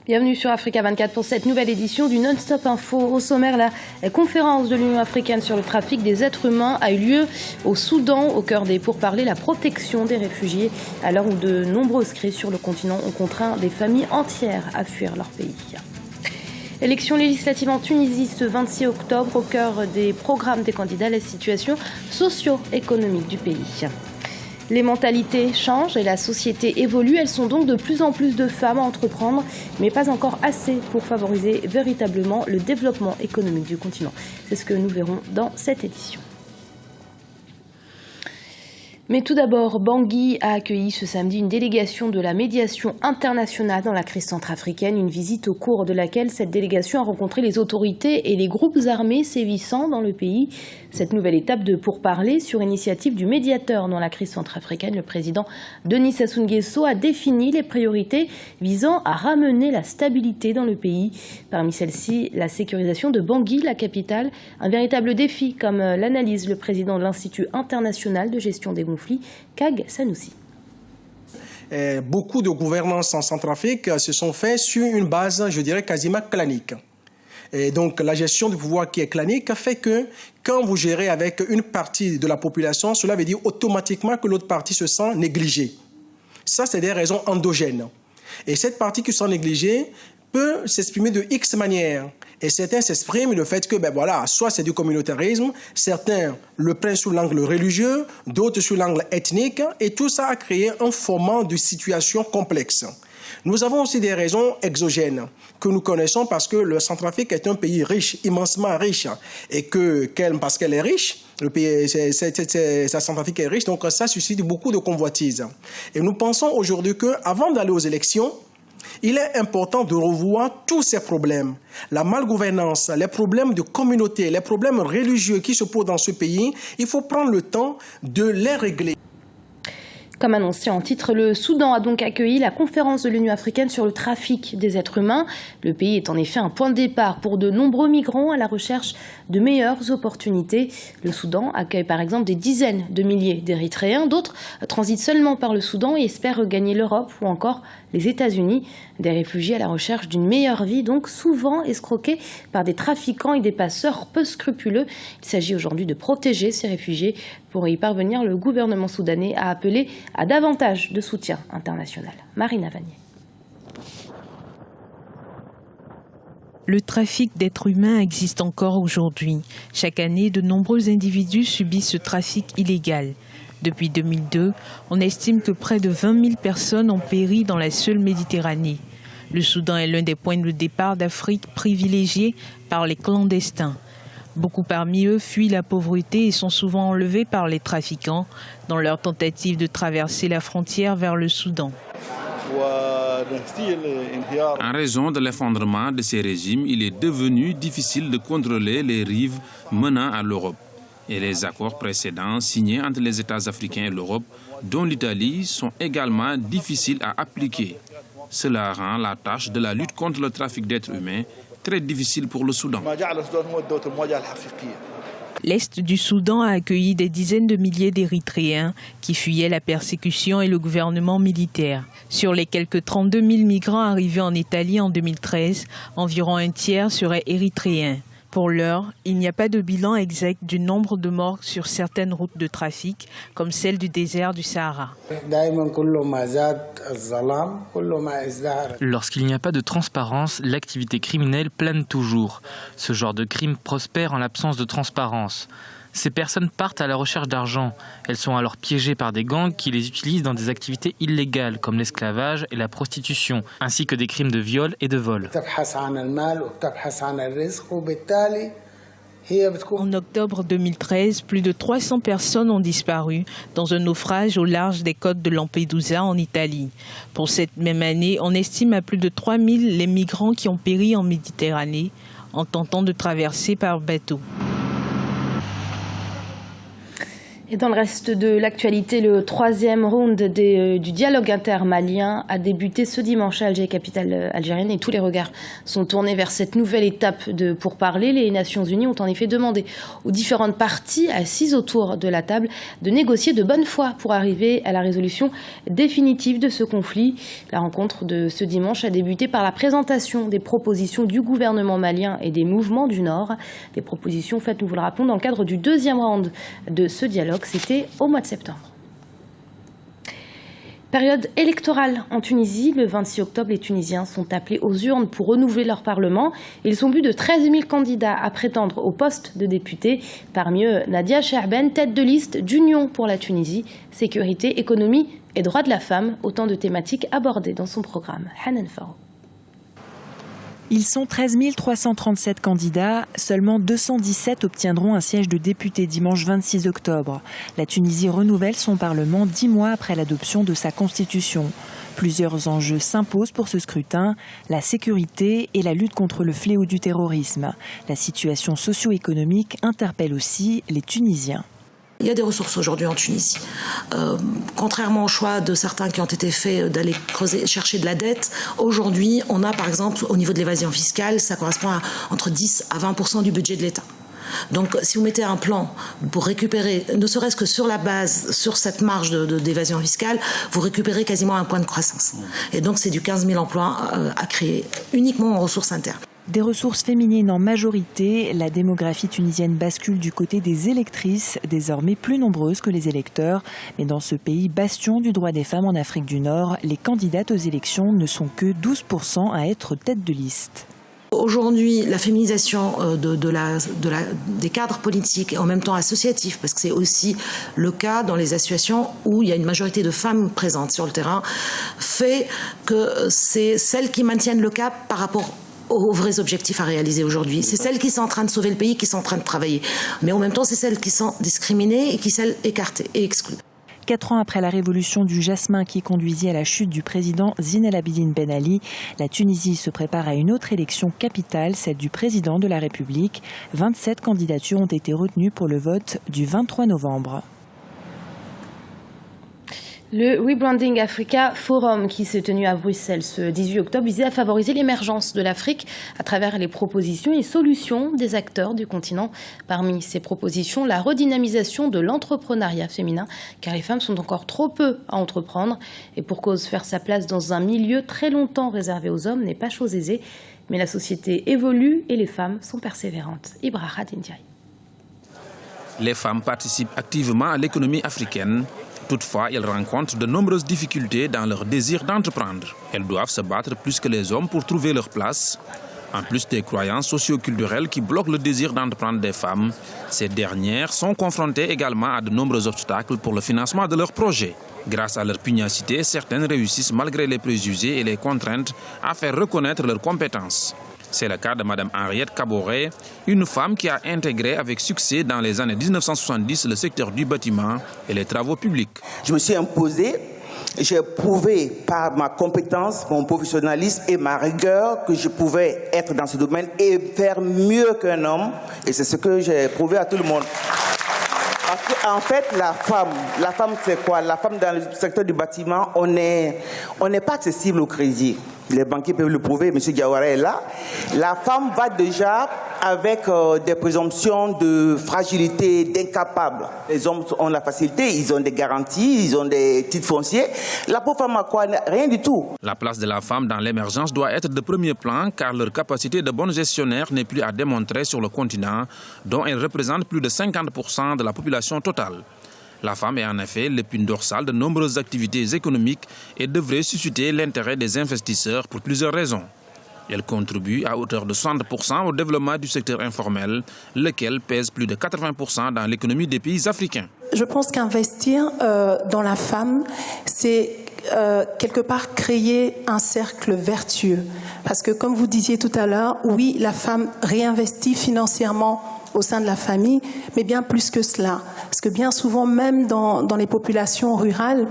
Bienvenue sur Africa 24 pour cette nouvelle édition du Non-Stop Info. Au sommaire, la conférence de l'Union africaine sur le trafic des êtres humains a eu lieu au Soudan, au cœur des pourparlers, la protection des réfugiés, à l'heure où de nombreuses crises sur le continent ont contraint des familles entières à fuir leur pays. Élections législatives en Tunisie ce 26 octobre, au cœur des programmes des candidats, la situation socio-économique du pays. Les mentalités changent et la société évolue. Elles sont donc de plus en plus de femmes à entreprendre, mais pas encore assez pour favoriser véritablement le développement économique du continent. C'est ce que nous verrons dans cette édition. Mais tout d'abord, Bangui a accueilli ce samedi une délégation de la médiation internationale dans la crise centrafricaine, une visite au cours de laquelle cette délégation a rencontré les autorités et les groupes armés sévissant dans le pays. Cette nouvelle étape de pourparlers sur initiative du médiateur dans la crise centrafricaine, le président Denis Sassou Nguesso, a défini les priorités visant à ramener la stabilité dans le pays. Parmi celles-ci, la sécurisation de Bangui, la capitale, un véritable défi, comme l'analyse le président de l'Institut international de gestion des conflits, Kag Sanoussi. Beaucoup de gouvernances en Centrafrique se sont faites sur une base, je dirais, quasiment clanique. Et donc la gestion du pouvoir qui est clanique fait que quand vous gérez avec une partie de la population, cela veut dire automatiquement que l'autre partie se sent négligée. Ça, c'est des raisons endogènes. Et cette partie qui se sent négligée peut s'exprimer de X manières. Et certains s'expriment le fait que, soit c'est du communautarisme, certains le prennent sous l'angle religieux, d'autres sous l'angle ethnique, et tout ça a créé un foment de situations complexes. Nous avons aussi des raisons exogènes que nous connaissons parce que le Centrafrique est un pays riche, immensement riche, et parce qu'elle est riche, le pays, la Centrafrique est riche, donc ça suscite beaucoup de convoitises. Et nous pensons aujourd'hui qu'avant d'aller aux élections, il est important de revoir tous ces problèmes. La malgouvernance, les problèmes de communauté, les problèmes religieux qui se posent dans ce pays, il faut prendre le temps de les régler. Comme annoncé en titre, le Soudan a donc accueilli la conférence de l'Union africaine sur le trafic des êtres humains. Le pays est en effet un point de départ pour de nombreux migrants à la recherche de meilleures opportunités. Le Soudan accueille par exemple des dizaines de milliers d'Érythréens. D'autres transitent seulement par le Soudan et espèrent regagner l'Europe ou encore les États-Unis. Des réfugiés à la recherche d'une meilleure vie, donc souvent escroqués par des trafiquants et des passeurs peu scrupuleux. Il s'agit aujourd'hui de protéger ces réfugiés. Pour y parvenir, le gouvernement soudanais a appelé à davantage de soutien international. Marina Vanier. Le trafic d'êtres humains existe encore aujourd'hui. Chaque année, de nombreux individus subissent ce trafic illégal. Depuis 2002, on estime que près de 20 000 personnes ont péri dans la seule Méditerranée. Le Soudan est l'un des points de départ d'Afrique privilégiés par les clandestins. Beaucoup parmi eux fuient la pauvreté et sont souvent enlevés par les trafiquants dans leur tentative de traverser la frontière vers le Soudan. En raison de l'effondrement de ces régimes, il est devenu difficile de contrôler les rives menant à l'Europe. Et les accords précédents signés entre les États africains et l'Europe, dont l'Italie, sont également difficiles à appliquer. Cela rend la tâche de la lutte contre le trafic d'êtres humains très difficile pour le Soudan. L'Est du Soudan a accueilli des dizaines de milliers d'Érythréens qui fuyaient la persécution et le gouvernement militaire. Sur les quelques 32 000 migrants arrivés en Italie en 2013, environ un tiers seraient érythréens. Pour l'heure, il n'y a pas de bilan exact du nombre de morts sur certaines routes de trafic, comme celle du désert du Sahara. Lorsqu'il n'y a pas de transparence, l'activité criminelle plane toujours. Ce genre de crime prospère en l'absence de transparence. Ces personnes partent à la recherche d'argent. Elles sont alors piégées par des gangs qui les utilisent dans des activités illégales comme l'esclavage et la prostitution, ainsi que des crimes de viol et de vol. En octobre 2013, plus de 300 personnes ont disparu dans un naufrage au large des côtes de Lampedusa en Italie. Pour cette même année, on estime à plus de 3000 les migrants qui ont péri en Méditerranée en tentant de traverser par bateau. Et dans le reste de l'actualité, le troisième round du dialogue intermalien a débuté ce dimanche à Alger, capitale algérienne, et tous les regards sont tournés vers cette nouvelle étape de pourparlers. Les Nations Unies ont en effet demandé aux différentes parties assises autour de la table de négocier de bonne foi pour arriver à la résolution définitive de ce conflit. La rencontre de ce dimanche a débuté par la présentation des propositions du gouvernement malien et des mouvements du Nord. Des propositions faites, nous vous le rappelons, dans le cadre du deuxième round de ce dialogue. C'était au mois de septembre. Période électorale en Tunisie. Le 26 octobre, les Tunisiens sont appelés aux urnes pour renouveler leur parlement. Ils sont plus de 13 000 candidats à prétendre au poste de député. Parmi eux, Nadia Cherben, tête de liste d'Union pour la Tunisie. Sécurité, économie et droits de la femme, autant de thématiques abordées dans son programme. Hanan Faro. Ils sont 13 337 candidats, seulement 217 obtiendront un siège de député dimanche 26 octobre. La Tunisie renouvelle son parlement 10 mois après l'adoption de sa constitution. Plusieurs enjeux s'imposent pour ce scrutin, la sécurité et la lutte contre le fléau du terrorisme. La situation socio-économique interpelle aussi les Tunisiens. Il y a des ressources aujourd'hui en Tunisie. Contrairement au choix de certains qui ont été faits d'aller chercher de la dette, aujourd'hui, on a par exemple, au niveau de l'évasion fiscale, ça correspond à entre 10 à 20% du budget de l'État. Donc, si vous mettez un plan pour récupérer, ne serait-ce que sur la base, sur cette marge d'évasion fiscale, vous récupérez quasiment un point de croissance. Et donc, c'est du 15 000 emplois à créer uniquement en ressources internes. Des ressources féminines en majorité, la démographie tunisienne bascule du côté des électrices, désormais plus nombreuses que les électeurs. Mais dans ce pays bastion du droit des femmes en Afrique du Nord, les candidates aux élections ne sont que 12% à être tête de liste. Aujourd'hui, la féminisation des cadres politiques et en même temps associatifs, parce que c'est aussi le cas dans les associations où il y a une majorité de femmes présentes sur le terrain, fait que c'est celles qui maintiennent le cap par rapport aux vrais objectifs à réaliser aujourd'hui. C'est celles qui sont en train de sauver le pays, qui sont en train de travailler. Mais en même temps, c'est celles qui sont discriminées et qui sont écartées et exclues. 4 ans après la révolution du jasmin qui conduisit à la chute du président Zine El Abidine Ben Ali, la Tunisie se prépare à une autre élection capitale, celle du président de la République. 27 candidatures ont été retenues pour le vote du 23 novembre. Le Rebranding Africa Forum qui s'est tenu à Bruxelles ce 18 octobre visait à favoriser l'émergence de l'Afrique à travers les propositions et solutions des acteurs du continent. Parmi ces propositions, la redynamisation de l'entrepreneuriat féminin, car les femmes sont encore trop peu à entreprendre. Et pour cause, faire sa place dans un milieu très longtemps réservé aux hommes n'est pas chose aisée. Mais la société évolue et les femmes sont persévérantes. Ibrahim Ndiaye. Les femmes participent activement à l'économie africaine. Toutefois, elles rencontrent de nombreuses difficultés dans leur désir d'entreprendre. Elles doivent se battre plus que les hommes pour trouver leur place. En plus des croyances socio-culturelles qui bloquent le désir d'entreprendre des femmes, ces dernières sont confrontées également à de nombreux obstacles pour le financement de leurs projets. Grâce à leur pugnacité, certaines réussissent malgré les préjugés et les contraintes à faire reconnaître leurs compétences. C'est le cas de Mme Henriette Caboret, une femme qui a intégré avec succès dans les années 1970 le secteur du bâtiment et les travaux publics. Je me suis imposée, j'ai prouvé par ma compétence, mon professionnalisme et ma rigueur que je pouvais être dans ce domaine et faire mieux qu'un homme. Et c'est ce que j'ai prouvé à tout le monde. Parce qu'en fait, la femme c'est quoi? La femme dans le secteur du bâtiment, on n'est pas accessible au crédit. Les banquiers peuvent le prouver, M. Diawara est là. La femme va déjà avec des présomptions de fragilité, d'incapable. Les hommes ont la facilité, ils ont des garanties, ils ont des titres fonciers. La pauvre femme a quoi? Rien du tout. La place de la femme dans l'émergence doit être de premier plan car leur capacité de bonne gestionnaire n'est plus à démontrer sur le continent, dont elle représente plus de 50% de la population totale. La femme est en effet l'épine dorsale de nombreuses activités économiques et devrait susciter l'intérêt des investisseurs pour plusieurs raisons. Elle contribue à hauteur de 60% au développement du secteur informel, lequel pèse plus de 80% dans l'économie des pays africains. Je pense qu'investir dans la femme, c'est quelque part créer un cercle vertueux. Parce que comme vous disiez tout à l'heure, oui, la femme réinvestit financièrement au sein de la famille, mais bien plus que cela. Parce que bien souvent, même dans les populations rurales,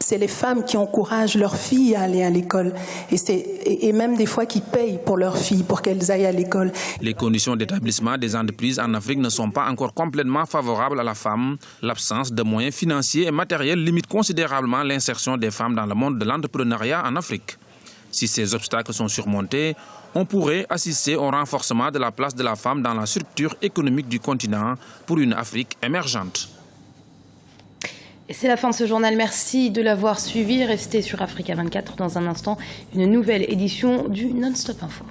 c'est les femmes qui encouragent leurs filles à aller à l'école et même des fois qui payent pour leurs filles pour qu'elles aillent à l'école. Les conditions d'établissement des entreprises en Afrique ne sont pas encore complètement favorables à la femme. L'absence de moyens financiers et matériels limite considérablement l'insertion des femmes dans le monde de l'entrepreneuriat en Afrique. Si ces obstacles sont surmontés, on pourrait assister au renforcement de la place de la femme dans la structure économique du continent pour une Afrique émergente. Et c'est la fin de ce journal. Merci de l'avoir suivi. Restez sur Africa 24 dans un instant. Une nouvelle édition du Non-Stop Info.